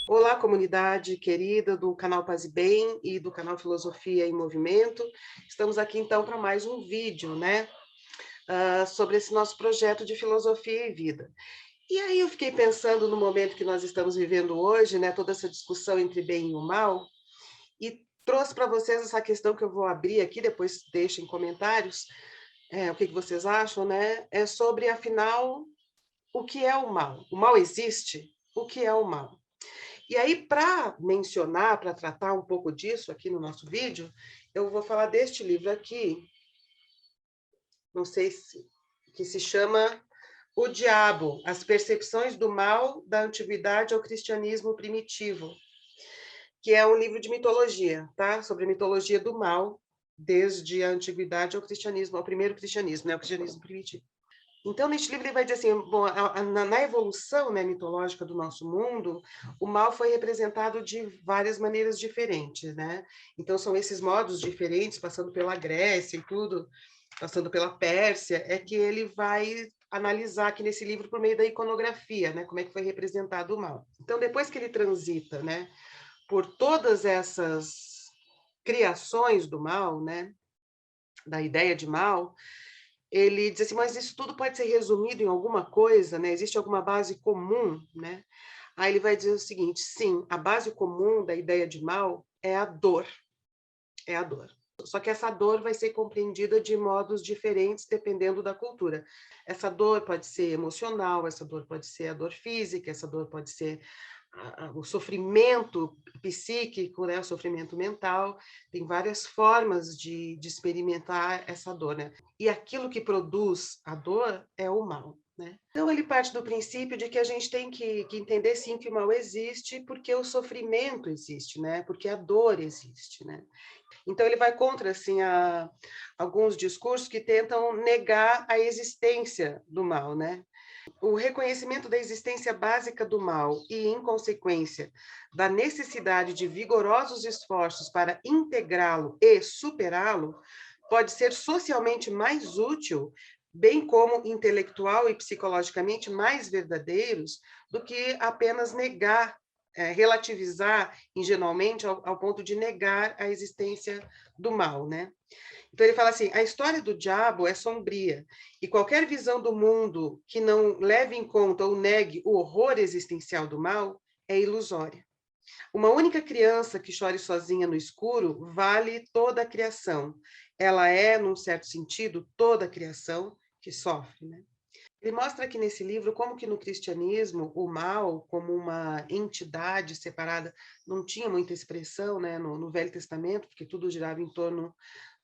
Olá, comunidade querida do canal Paz e Bem e do canal Filosofia em Movimento. Estamos aqui, então, para mais um vídeo, né? Sobre esse nosso projeto de filosofia e vida. E aí eu fiquei pensando no momento que nós estamos vivendo hoje, né? Toda essa discussão entre bem e o mal, e trouxe para vocês essa questão que eu vou abrir aqui, depois deixem comentários, o que vocês acham, né? É sobre, afinal, o que é o mal? O mal existe? O que é o mal? E aí, para mencionar, para tratar um pouco disso aqui no nosso vídeo, eu vou falar deste livro aqui, não sei se, que se chama O Diabo, As Percepções do Mal da Antiguidade ao Cristianismo Primitivo, que é um livro de mitologia, tá? Sobre a mitologia do mal, desde a antiguidade ao cristianismo, ao primeiro cristianismo, né? O cristianismo primitivo. Então, neste livro, ele vai dizer assim, bom, na evolução, né, mitológica do nosso mundo, o mal foi representado de várias maneiras diferentes, né? Então, são esses modos diferentes, passando pela Grécia e tudo, passando pela Pérsia, é que ele vai analisar aqui nesse livro por meio da iconografia, né? Como é que foi representado o mal. Então, depois que ele transita, né, por todas essas criações do mal, né, da ideia de mal, ele diz assim, mas isso tudo pode ser resumido em alguma coisa, né? Existe alguma base comum, né? Aí ele vai dizer o seguinte, sim, a base comum da ideia de mal é a dor, é a dor. Só que essa dor vai ser compreendida de modos diferentes dependendo da cultura. Essa dor pode ser emocional, essa dor pode ser a dor física, essa dor pode ser o sofrimento psíquico, né, o sofrimento mental, tem várias formas de experimentar essa dor, né? E aquilo que produz a dor é o mal, né? Então, ele parte do princípio de que a gente tem que entender, sim, que o mal existe porque o sofrimento existe, né? Porque a dor existe, né? Então, ele vai contra, assim, alguns discursos que tentam negar a existência do mal, né? O reconhecimento da existência básica do mal e, em consequência, da necessidade de vigorosos esforços para integrá-lo e superá-lo, pode ser socialmente mais útil, bem como intelectual e psicologicamente mais verdadeiros, do que apenas negar, relativizar ingenuamente ao ponto de negar a existência do mal, né? Então, ele fala assim, a história do diabo é sombria, e qualquer visão do mundo que não leve em conta ou negue o horror existencial do mal é ilusória. Uma única criança que chore sozinha no escuro vale toda a criação. Ela é, num certo sentido, toda a criação que sofre, né? Ele mostra aqui nesse livro como que no cristianismo o mal, como uma entidade separada, não tinha muita expressão, né, no Velho Testamento, porque tudo girava em torno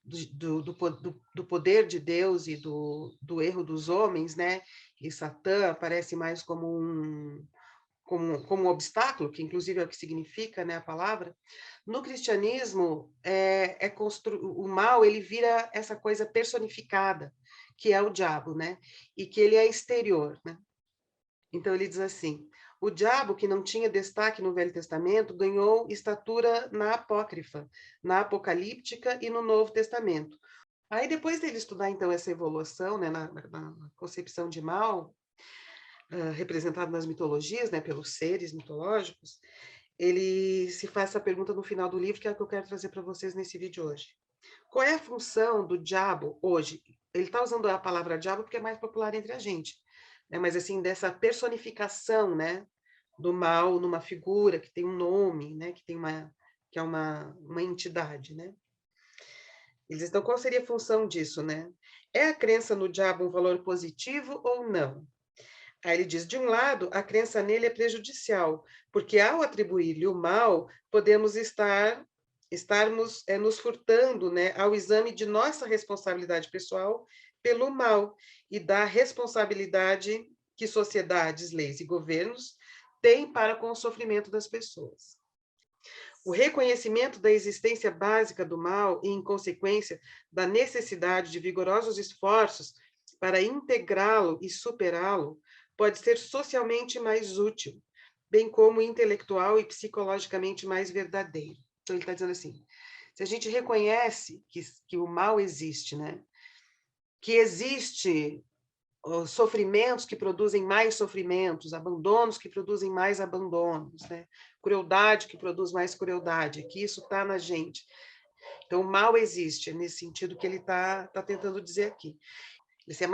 do poder de Deus e do erro dos homens, né? E Satã aparece mais como um obstáculo, que inclusive é o que significa, né, a palavra. No cristianismo, o mal ele vira essa coisa personificada, que é o diabo, né? E que ele é exterior, né? Então ele diz assim: o diabo, que não tinha destaque no Velho Testamento, ganhou estatura na apócrifa, na apocalíptica e no Novo Testamento. Aí, depois dele estudar, então, essa evolução, né, na concepção de mal, representado nas mitologias, né, pelos seres mitológicos, ele se faz essa pergunta no final do livro, que é a que eu quero trazer para vocês nesse vídeo hoje. Qual é a função do diabo hoje? Ele está usando a palavra diabo porque é mais popular entre a gente, né, mas, assim, dessa personificação, né, do mal numa figura que tem um nome, né, que é uma entidade, né? Eles então, qual seria a função disso, né? É a crença no diabo um valor positivo ou não? Aí ele diz, de um lado, a crença nele é prejudicial, porque ao atribuir-lhe o mal, podemos estarmos nos furtando, né, ao exame de nossa responsabilidade pessoal pelo mal e da responsabilidade que sociedades, leis e governos têm para com o sofrimento das pessoas. O reconhecimento da existência básica do mal e, em consequência, da necessidade de vigorosos esforços para integrá-lo e superá-lo, pode ser socialmente mais útil, bem como intelectual e psicologicamente mais verdadeiro. Então, ele está dizendo assim, se a gente reconhece que o mal existe, né? Que existe os sofrimentos que produzem mais sofrimentos, abandonos que produzem mais abandonos, né? Crueldade que produz mais crueldade, é que isso está na gente. Então, o mal existe, é nesse sentido que ele tá tentando dizer aqui.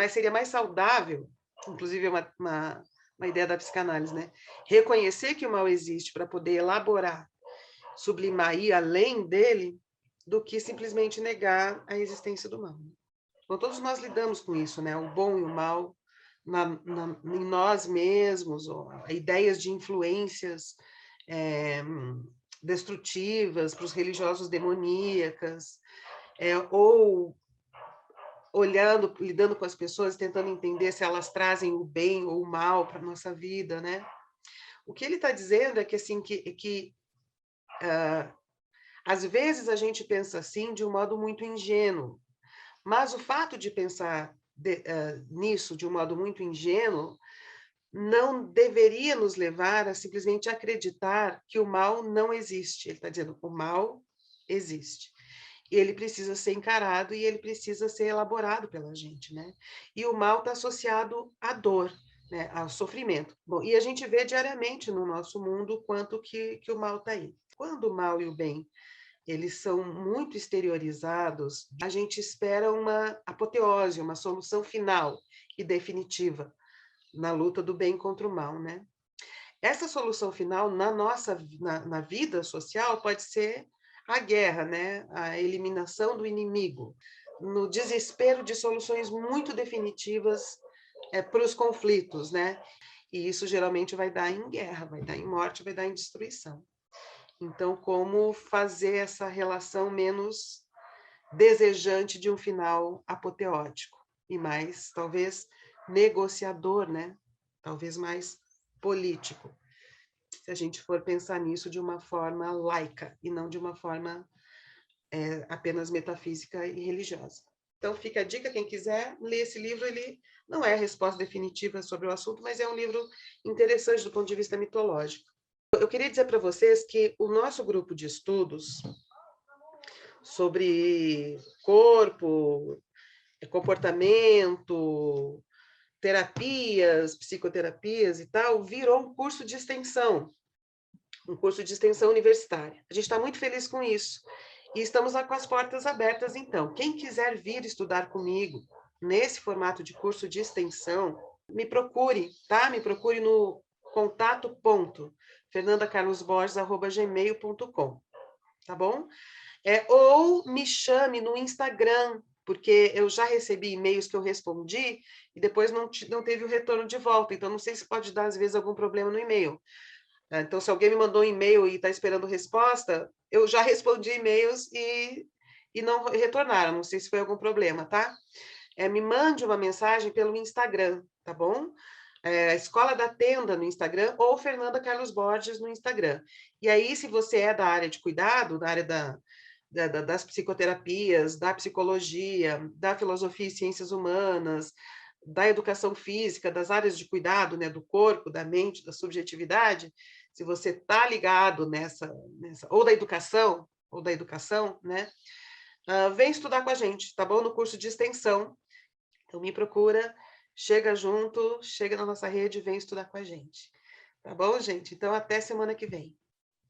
Seria mais saudável, inclusive uma ideia da psicanálise, né? Reconhecer que o mal existe para poder elaborar, sublimar e ir além dele, do que simplesmente negar a existência do mal. Então, todos nós lidamos com isso, né? O bom e o mal em nós mesmos, ou ideias de influências destrutivas para os religiosos demoníacas, ou olhando, lidando com as pessoas, tentando entender se elas trazem o bem ou o mal para a nossa vida, né? O que ele está dizendo é que, assim, às vezes a gente pensa assim de um modo muito ingênuo, mas o fato de pensar nisso de um modo muito ingênuo não deveria nos levar a simplesmente acreditar que o mal não existe. Ele está dizendo que o mal existe. E ele precisa ser encarado e ele precisa ser elaborado pela gente, né? E o mal está associado à dor, né? Ao sofrimento. Bom, e a gente vê diariamente no nosso mundo o quanto que o mal está aí. Quando o mal e o bem eles são muito exteriorizados, a gente espera uma apoteose, uma solução final e definitiva na luta do bem contra o mal, né? Essa solução final na vida social pode ser a guerra, né? A eliminação do inimigo, no desespero de soluções muito definitivas para os conflitos, né? E isso geralmente vai dar em guerra, vai dar em morte, vai dar em destruição. Então, como fazer essa relação menos desejante de um final apoteótico e mais, talvez, negociador, né? Talvez mais político, se a gente for pensar nisso de uma forma laica e não de uma forma apenas metafísica e religiosa. Então, fica a dica, quem quiser ler esse livro, ele não é a resposta definitiva sobre o assunto, mas é um livro interessante do ponto de vista mitológico. Eu queria dizer para vocês que o nosso grupo de estudos sobre corpo, comportamento, terapias, psicoterapias e tal, virou um curso de extensão universitária. A gente está muito feliz com isso. E estamos lá com as portas abertas, então. Quem quiser vir estudar comigo nesse formato de curso de extensão, me procure, tá? Me procure no contato.fernandacarlosborges@gmail.com, tá bom? Ou me chame no Instagram, porque eu já recebi e-mails que eu respondi e depois não teve o retorno de volta. Então, não sei se pode dar, às vezes, algum problema no e-mail. Então, se alguém me mandou um e-mail e está esperando resposta, eu já respondi e-mails e não retornaram. Não sei se foi algum problema, tá? Me mande uma mensagem pelo Instagram, tá bom? Escola da Tenda no Instagram ou Fernanda Carlos Borges no Instagram. E aí, se você é da área de cuidado, da área das psicoterapias, da psicologia, da filosofia e ciências humanas, da educação física, das áreas de cuidado, né, do corpo, da mente, da subjetividade, se você está ligado nessa, ou da educação, né, vem estudar com a gente, tá bom? No curso de extensão. Então, me procura, chega junto, chega na nossa rede, vem estudar com a gente. Tá bom, gente? Então, até semana que vem.